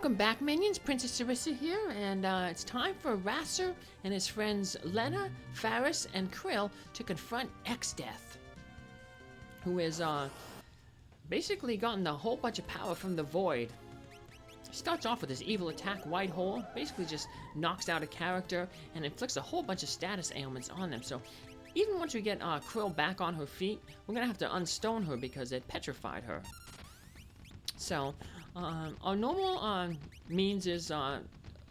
Welcome back, minions. Princess Sarissa here, and it's time for RASAR and his friends Lenna, Faris, and Krile to confront Exdeath, who has basically gotten a whole bunch of power from the Void. He starts off with his evil attack, White Hole, basically just knocks out a character and inflicts a whole bunch of status ailments on them. So even once we get Krile back on her feet, we're gonna have to unstone her because it petrified her. So, our normal means is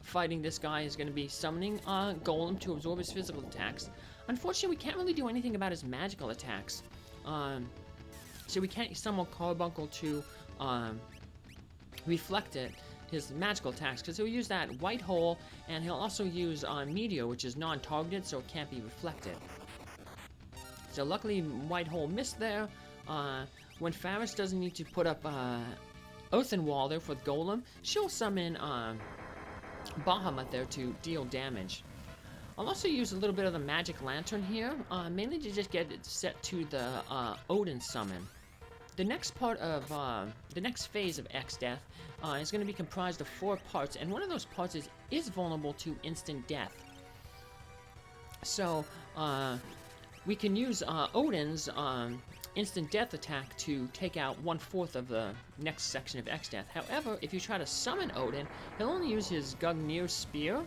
fighting this guy is going to be summoning Golem to absorb his physical attacks. Unfortunately, we can't really do anything about his magical attacks. So we can't summon Carbuncle to reflect his magical attacks, because he'll use that White Hole, and he'll also use Meteor, which is non-targeted, so it can't be reflected. So luckily, White Hole missed there. When Faris doesn't need to put up Earthen Wall there for the Golem, she'll summon Bahamut there to deal damage. I'll also use a little bit of the Magic Lantern here, mainly to just get it set to the Odin summon. The next part of the next phase of Exdeath is going to be comprised of 4 parts, and one of those parts is vulnerable to instant death. So we can use Odin's instant death attack to take out 1/4 of the next section of Exdeath. However, if you try to summon Odin, he'll only use his Gungnir spear.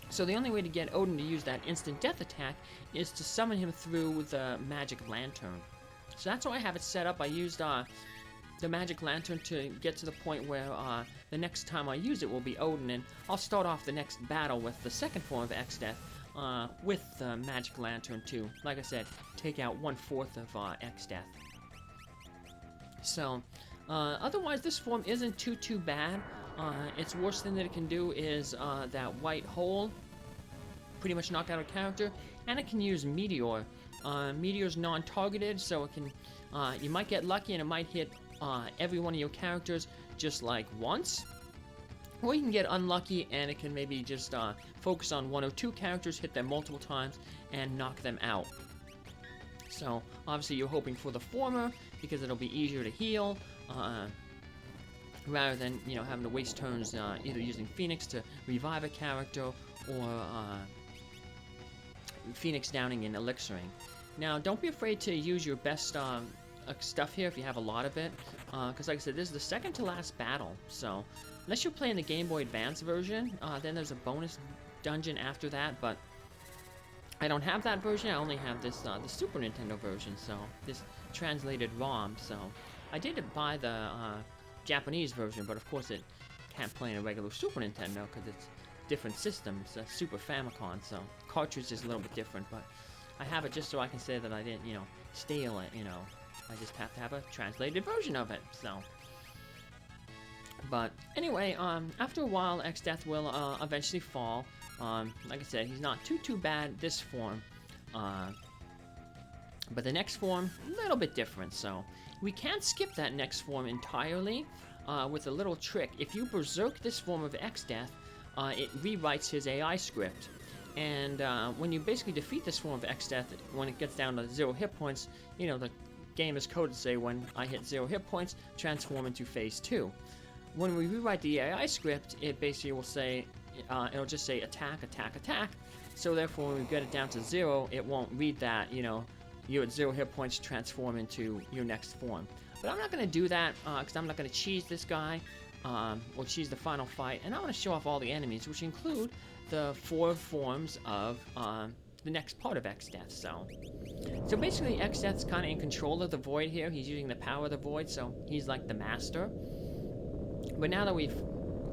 So the only way to get Odin to use that instant death attack is to summon him through the Magic Lantern. So that's why I have it set up. I used the Magic Lantern to get to the point where the next time I use it will be Odin, and I'll start off the next battle with the second form of Exdeath with the Magic Lantern to, like I said, take out 1/4 of Exdeath. So, otherwise this form isn't too bad. Its worst thing that it can do is that White Hole, pretty much knock out a character, and it can use Meteor. Meteor's non-targeted, so it can, you might get lucky and it might hit every one of your characters just like once. Or you can get unlucky and it can maybe just focus on 1 or 2 characters, hit them multiple times, and knock them out. So, obviously you're hoping for the former, because it'll be easier to heal, rather than, you know, having to waste turns either using Phoenix to revive a character, or Phoenix downing and elixiring. Now, don't be afraid to use your best stuff here if you have a lot of it, because like I said, this is the second to last battle, so unless you're playing the Game Boy Advance version, then there's a bonus dungeon after that, but I don't have that version. I only have this the Super Nintendo version, so this translated ROM. So I did buy the Japanese version, but of course it can't play in a regular Super Nintendo because it's different systems, Super Famicom, so cartridge is a little bit different, but I have it just so I can say that I didn't, you know, steal it, you know. I just have to have a translated version of it, so. But anyway, after a while, Exdeath will eventually fall. Like I said, he's not too bad this form. But the next form, a little bit different, so we can't skip that next form entirely with a little trick. If you berserk this form of Exdeath, it rewrites his AI script. And when you basically defeat this form of Exdeath, when it gets down to 0 hit points, you know, the game is coded to say, when I hit 0 hit points, transform into phase 2. When we rewrite the AI script, it basically will say, it'll just say attack, attack, attack. So therefore, when we get it down to 0, it won't read that, you know, you're at 0 hit points, transform into your next form. But I'm not going to do that, because I'm not going to cheese this guy, or cheese the final fight. And I want to show off all the enemies, which include the 4 forms of the next part of Exdeath. So basically, Exdeath's kind of in control of the Void here. He's using the power of the Void, so he's like the master. But now that we've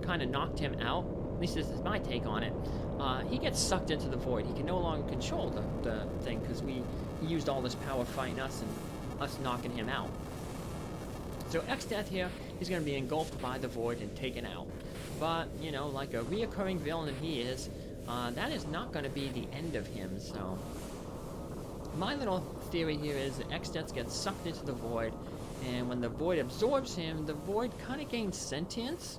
kind of knocked him out, at least this is my take on it, he gets sucked into the Void. He can no longer control the thing, because he used all this power fighting us and us knocking him out. So Exdeath here, he's going to be engulfed by the Void and taken out. But, you know, like a reoccurring villain that he is, that is not going to be the end of him, so. My little theory here is that Exdeath gets sucked into the Void, and when the Void absorbs him, the Void kind of gains sentience,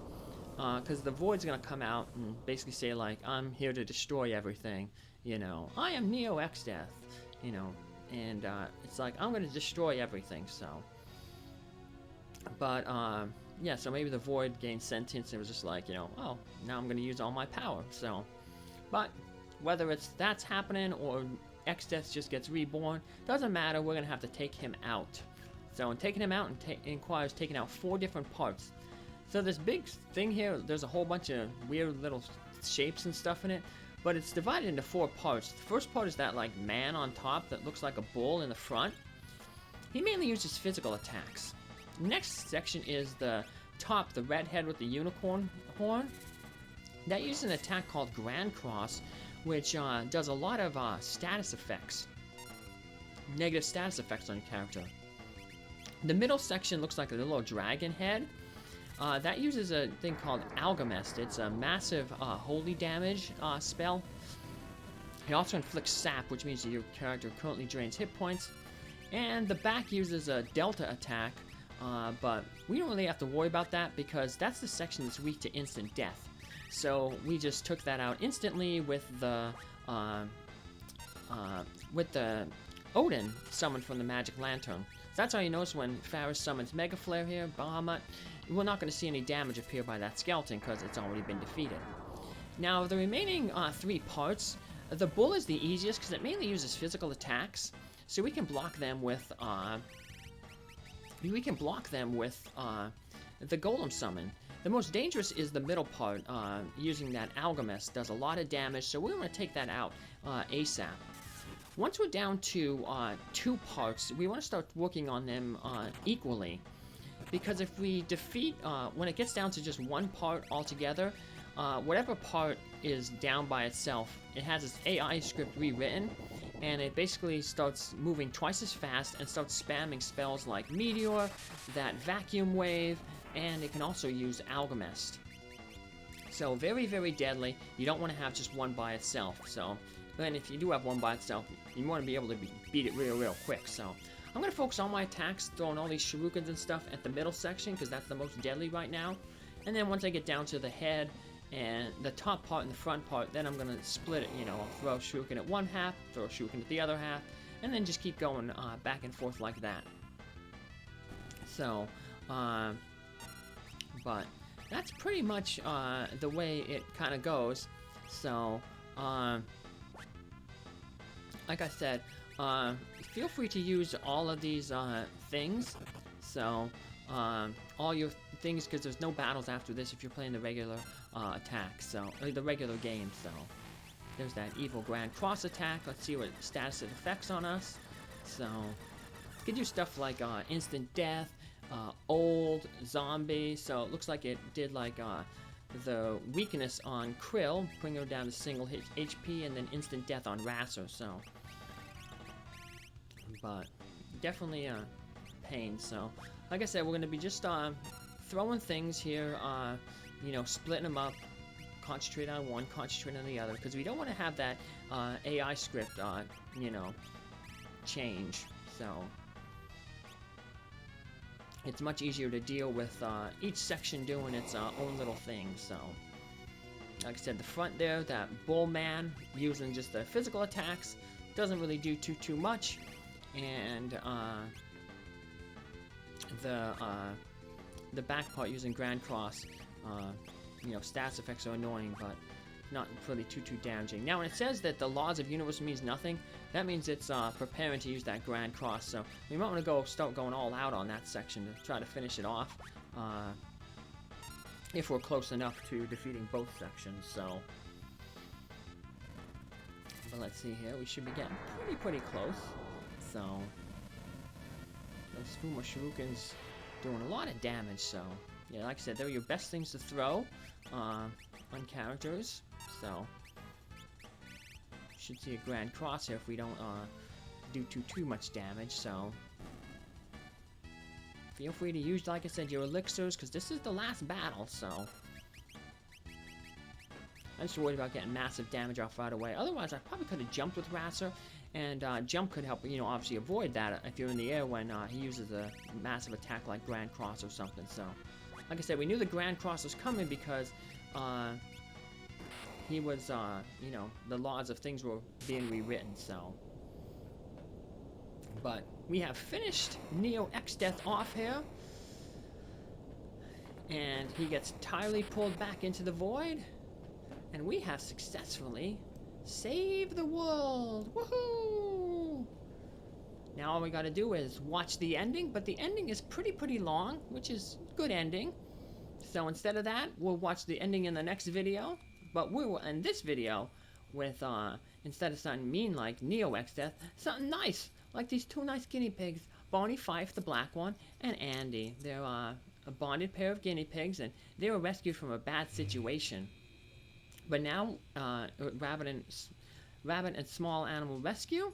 because the Void's going to come out and basically say, like, I'm here to destroy everything, you know. I am Neo Exdeath, you know, and it's like, I'm going to destroy everything, so. But yeah, so maybe the Void gained sentience and it was just like, you know, oh, now I'm going to use all my power. So, but whether that's happening or Exdeath just gets reborn, doesn't matter. We're going to have to take him out. So, and taking him out requires taking out 4 different parts. So this big thing here, there's a whole bunch of weird little shapes and stuff in it, but it's divided into 4 parts. The first part is that like man on top that looks like a bull in the front. He mainly uses physical attacks. The next section is the top, the red head with the unicorn horn. That uses an attack called Grand Cross, which does a lot of status effects. Negative status effects on your character. The middle section looks like a little dragon head. That uses a thing called Alchemist. It's a massive holy damage spell. It also inflicts sap, which means that your character currently drains hit points. And the back uses a Delta attack, but we don't really have to worry about that because that's the section that's weak to instant death. So we just took that out instantly with the Odin summoned from the Magic Lantern. So that's how you notice when Faris summons Mega Flare here, Bahamut, we're not going to see any damage appear by that skeleton because it's already been defeated. Now the remaining 3 parts, the bull is the easiest because it mainly uses physical attacks. So we can block them with the Golem Summon. The most dangerous is the middle part, using that Alchemist. Does a lot of damage, so we're going to take that out ASAP. Once we're down to 2 parts, we want to start working on them equally. Because if we defeat, when it gets down to just 1 part altogether, whatever part is down by itself, it has its AI script rewritten, and it basically starts moving twice as fast and starts spamming spells like Meteor, that Vacuum Wave, and it can also use Alchemist. So very, very deadly. You don't want to have just one by itself. So then if you do have one by itself, you want to be able to beat it real quick. So I'm going to focus on my attacks, throwing all these shurikens and stuff at the middle section because that's the most deadly right now. And then once I get down to the head and the top part and the front part, then I'm going to split it, you know, I'll throw a shuriken at one half, throw a shuriken at the other half, and then just keep going back and forth like that. So, but that's pretty much the way it kind of goes. So, like I said, feel free to use all of these things. So, all your things, because there's no battles after this if you're playing the regular attack, so the regular game. So there's that evil Grand Cross attack. Let's see what status it affects on us. So you can do stuff like instant death, old, zombie. So it looks like it did like the weakness on Krile, bring her down to single HP, and then instant death on RASAR. So, but definitely pain. So like I said, we're going to be just throwing things here, you know, splitting them up, concentrate on one, concentrate on the other, because we don't want to have that AI script, you know, change. So it's much easier to deal with each section doing its own little thing. So like I said, the front there, that bull man using just the physical attacks doesn't really do too much, and the back part using Grand Cross, you know, stats effects are annoying, but not really too damaging. Now, when it says that the laws of universe means nothing, that means it's preparing to use that Grand Cross. So we might want to start going all out on that section to try to finish it off, if we're close enough to defeating both sections. So, but let's see here. We should be getting pretty close. So those Fuma Shurikens doing a lot of damage. So yeah, like I said, they're your best things to throw on characters. So should see a Grand Cross here if we don't do too much damage. So feel free to use, like I said, your elixirs, because this is the last battle. So I'm just worried about getting massive damage off right away. Otherwise, I probably could have jumped with RASAR, and jump could help, you know, obviously avoid that if you're in the air when he uses a massive attack like Grand Cross or something. So, like I said, we knew the Grand Cross was coming because he was, you know, the laws of things were being rewritten. So, but we have finished Neo Exdeath off here. And he gets entirely pulled back into the void. And we have successfully saved the world. Woohoo! Now all we gotta do is watch the ending, but the ending is pretty long, which is good ending. So instead of that, we'll watch the ending in the next video. But we will end this video with, instead of something mean like Neo Exdeath, something nice, like these two nice guinea pigs, Bonnie Fife, the black one, and Andy. They're a bonded pair of guinea pigs, and they were rescued from a bad situation. But now, Rabbit and Small Animal Rescue,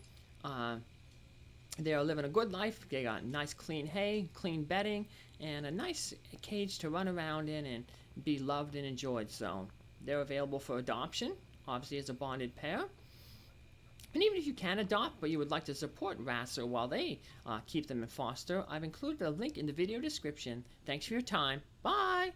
they are living a good life. They got nice clean hay, clean bedding, and a nice cage to run around in and be loved and enjoyed. So they're available for adoption, obviously as a bonded pair. And even if you can adopt, but you would like to support RASAR while they keep them in foster, I've included a link in the video description. Thanks for your time. Bye!